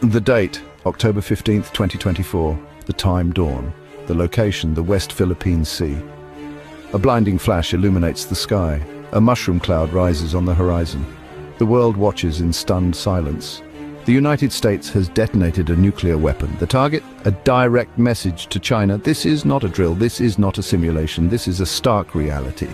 The date, October 15th, 2024. The time, dawn. The location, the West Philippine Sea. A blinding flash illuminates the sky. A mushroom cloud rises on the horizon. The world watches in stunned silence. The United States has detonated a nuclear weapon. The target? A direct message to China. This is not a drill. This is not a simulation. This is a stark reality.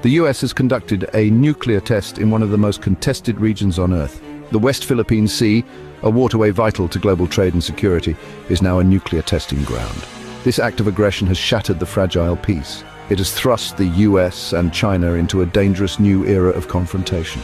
The US has conducted a nuclear test in one of the most contested regions on Earth. The West Philippine Sea, a waterway vital to global trade and security, is now a nuclear testing ground. This act of aggression has shattered the fragile peace. It has thrust the US and China into a dangerous new era of confrontation.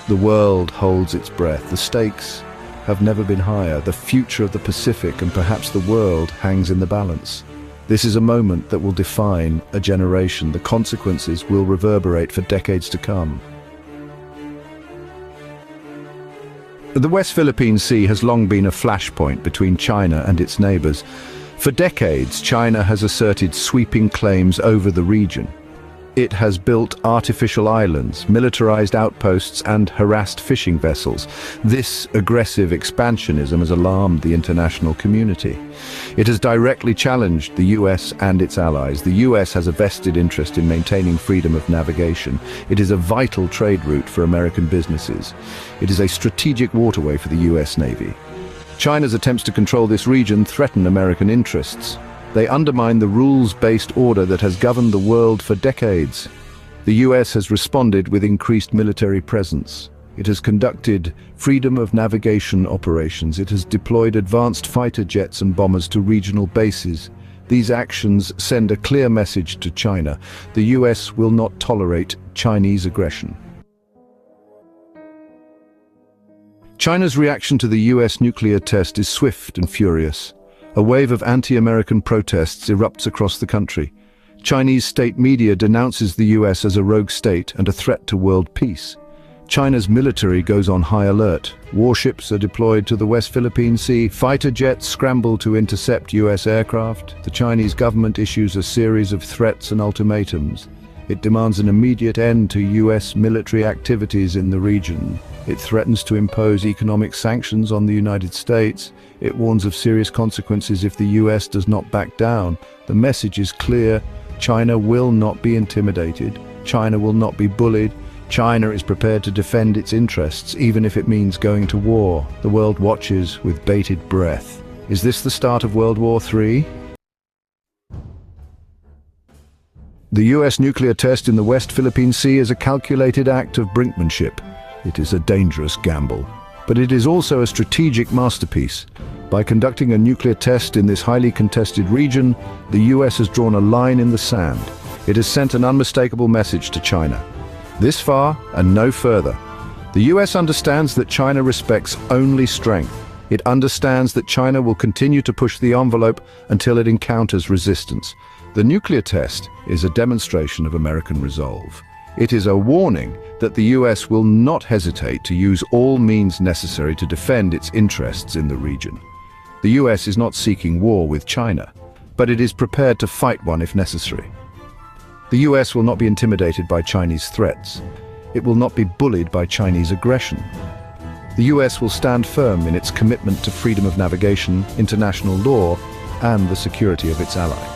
The world holds its breath. The stakes have never been higher. The future of the Pacific and perhaps the world hangs in the balance. This is a moment that will define a generation. The consequences will reverberate for decades to come. The West Philippine Sea has long been a flashpoint between China and its neighbors. For decades, China has asserted sweeping claims over the region. It has built artificial islands, militarized outposts, and harassed fishing vessels. This aggressive expansionism has alarmed the international community. It has directly challenged the US and its allies. The US has a vested interest in maintaining freedom of navigation. It is a vital trade route for American businesses. It is a strategic waterway for the US Navy. China's attempts to control this region threaten American interests. They undermine the rules-based order that has governed the world for decades. The US has responded with increased military presence. It has conducted freedom of navigation operations. It has deployed advanced fighter jets and bombers to regional bases. These actions send a clear message to China. The US will not tolerate Chinese aggression. China's reaction to the US nuclear test is swift and furious. A wave of anti-American protests erupts across the country. Chinese state media denounces the US as a rogue state and a threat to world peace. China's military goes on high alert. Warships are deployed to the West Philippine Sea. Fighter jets scramble to intercept US aircraft. The Chinese government issues a series of threats and ultimatums. It demands an immediate end to US military activities in the region. It threatens to impose economic sanctions on the United States. It warns of serious consequences if the US does not back down. The message is clear. China will not be intimidated. China will not be bullied. China is prepared to defend its interests, even if it means going to war. The world watches with bated breath. Is this the start of World War III? The US nuclear test in the West Philippine Sea is a calculated act of brinkmanship. It is a dangerous gamble, but it is also a strategic masterpiece. By conducting a nuclear test in this highly contested region, the US has drawn a line in the sand. It has sent an unmistakable message to China. This far and no further. The US understands that China respects only strength. It understands that China will continue to push the envelope until it encounters resistance. The nuclear test is a demonstration of American resolve. It is a warning that the US will not hesitate to use all means necessary to defend its interests in the region. The US is not seeking war with China, but it is prepared to fight one if necessary. The US will not be intimidated by Chinese threats. It will not be bullied by Chinese aggression. The US will stand firm in its commitment to freedom of navigation, international law, and the security of its allies.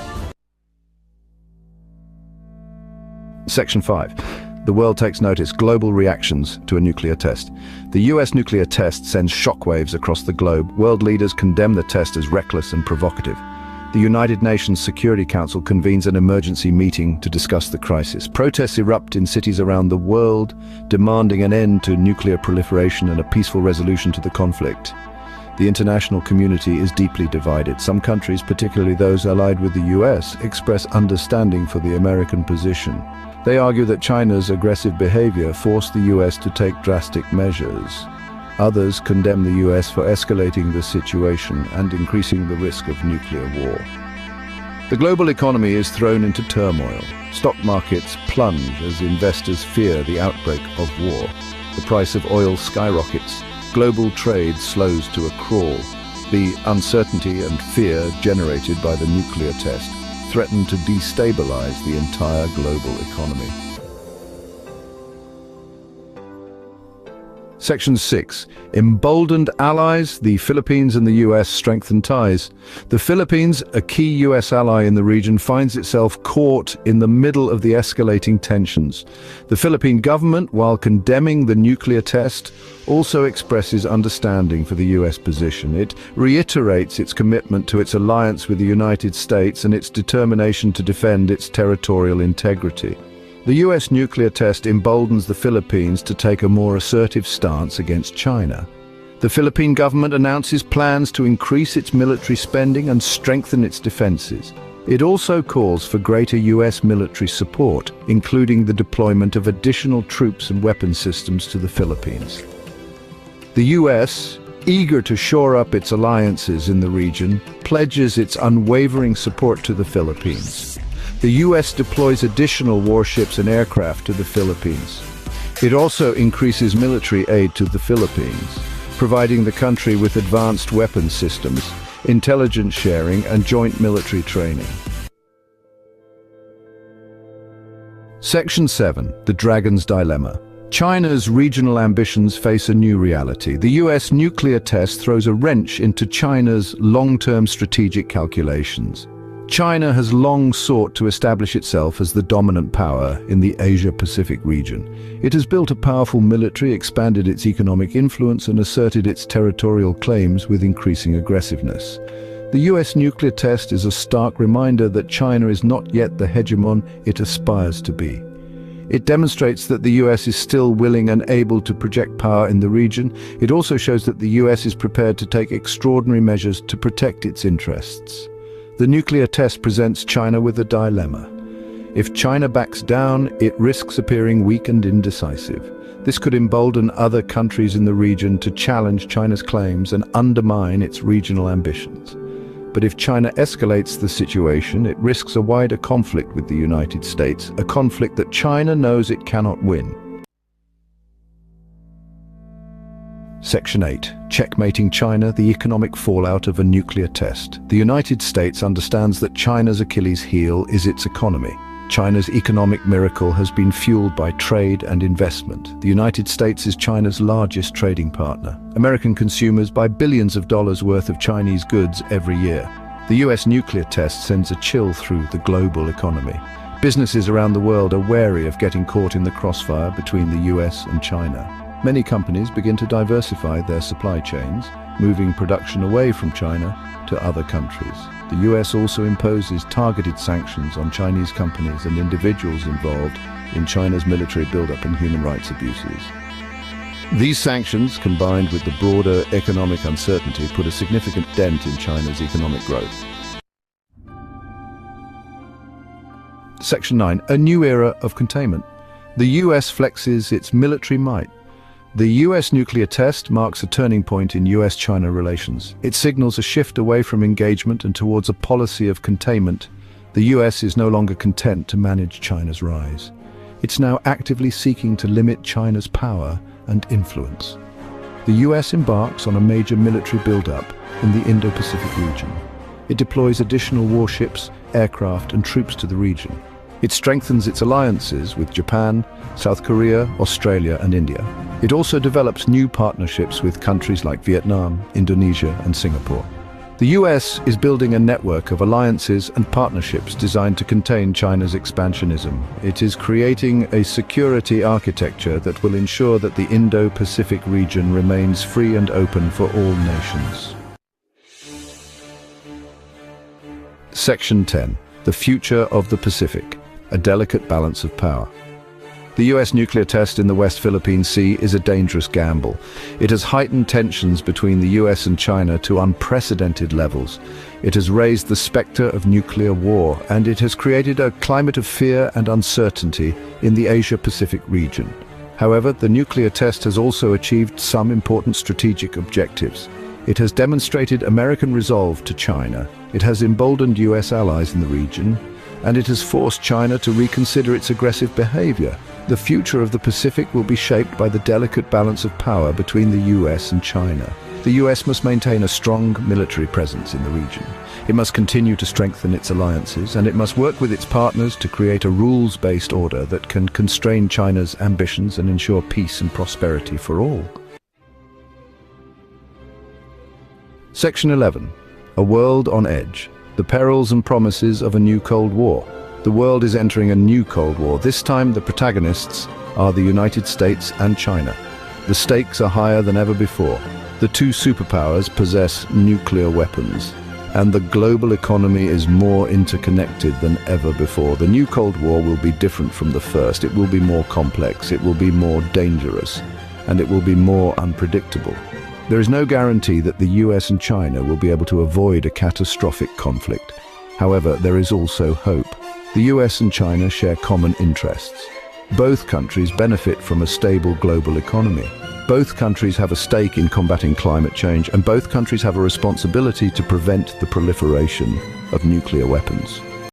Section 5. The world takes notice. Global reactions to a nuclear test. The US nuclear test sends shockwaves across the globe. World leaders condemn the test as reckless and provocative. The United Nations Security Council convenes an emergency meeting to discuss the crisis. Protests erupt in cities around the world, demanding an end to nuclear proliferation and a peaceful resolution to the conflict. The international community is deeply divided. Some countries, particularly those allied with the US, express understanding for the American position. They argue that China's aggressive behavior forced the US to take drastic measures. Others condemn the US for escalating the situation and increasing the risk of nuclear war. The global economy is thrown into turmoil. Stock markets plunge as investors fear the outbreak of war. The price of oil skyrockets. Global trade slows to a crawl. The uncertainty and fear generated by the nuclear test threaten to destabilize the entire global economy. Section 6. Emboldened allies, the Philippines and the US strengthen ties. The Philippines, a key US ally in the region, finds itself caught in the middle of the escalating tensions. The Philippine government, while condemning the nuclear test, also expresses understanding for the US position. It reiterates its commitment to its alliance with the United States and its determination to defend its territorial integrity. The US nuclear test emboldens the Philippines to take a more assertive stance against China. The Philippine government announces plans to increase its military spending and strengthen its defenses. It also calls for greater US military support, including the deployment of additional troops and weapon systems to the Philippines. The US, eager to shore up its alliances in the region, pledges its unwavering support to the Philippines. The US deploys additional warships and aircraft to the Philippines. It also increases military aid to the Philippines, providing the country with advanced weapons systems, intelligence sharing, and joint military training. Section 7. The Dragon's Dilemma. China's regional ambitions face a new reality. The US nuclear test throws a wrench into China's long-term strategic calculations. China has long sought to establish itself as the dominant power in the Asia-Pacific region. It has built a powerful military, expanded its economic influence, and asserted its territorial claims with increasing aggressiveness. The US nuclear test is a stark reminder that China is not yet the hegemon it aspires to be. It demonstrates that the US is still willing and able to project power in the region. It also shows that the US is prepared to take extraordinary measures to protect its interests. The nuclear test presents China with a dilemma. If China backs down, it risks appearing weak and indecisive. This could embolden other countries in the region to challenge China's claims and undermine its regional ambitions. But if China escalates the situation, it risks a wider conflict with the United States, a conflict that China knows it cannot win. Section 8. Checkmating China, the economic fallout of a nuclear test. The United States understands that China's Achilles heel is its economy. China's economic miracle has been fueled by trade and investment. The United States is China's largest trading partner. American consumers buy billions of dollars worth of Chinese goods every year. The US nuclear test sends a chill through the global economy. Businesses around the world are wary of getting caught in the crossfire between the US and China. Many companies begin to diversify their supply chains, moving production away from China to other countries. The US also imposes targeted sanctions on Chinese companies and individuals involved in China's military buildup and human rights abuses. These sanctions, combined with the broader economic uncertainty, put a significant dent in China's economic growth. Section 9. A new era of containment. The US flexes its military might. The US nuclear test marks a turning point in US-China relations. It signals a shift away from engagement and towards a policy of containment. The US is no longer content to manage China's rise. It's now actively seeking to limit China's power and influence. The US embarks on a major military buildup in the Indo-Pacific region. It deploys additional warships, aircraft, and troops to the region. It strengthens its alliances with Japan, South Korea, Australia, and India. It also develops new partnerships with countries like Vietnam, Indonesia, and Singapore. The US is building a network of alliances and partnerships designed to contain China's expansionism. It is creating a security architecture that will ensure that the Indo-Pacific region remains free and open for all nations. Section 10. The future of the Pacific. A delicate balance of power. The US nuclear test in the West Philippine Sea is a dangerous gamble. It has heightened tensions between the US and China to unprecedented levels. It has raised the specter of nuclear war, and it has created a climate of fear and uncertainty in the Asia-Pacific region. However, the nuclear test has also achieved some important strategic objectives. It has demonstrated American resolve to China. It has emboldened US allies in the region, and it has forced China to reconsider its aggressive behavior. The future of the Pacific will be shaped by the delicate balance of power between the US and China. The US must maintain a strong military presence in the region. It must continue to strengthen its alliances, and it must work with its partners to create a rules-based order that can constrain China's ambitions and ensure peace and prosperity for all. Section 11. A world on edge. The perils and promises of a new Cold War. The world is entering a new Cold War. This time the protagonists are the United States and China. The stakes are higher than ever before. The two superpowers possess nuclear weapons, and the global economy is more interconnected than ever before. The new Cold War will be different from the first. It will be more complex, it will be more dangerous, and it will be more unpredictable. There is no guarantee that the US and China will be able to avoid a catastrophic conflict. However, there is also hope. The US and China share common interests. Both countries benefit from a stable global economy. Both countries have a stake in combating climate change, and both countries have a responsibility to prevent the proliferation of nuclear weapons.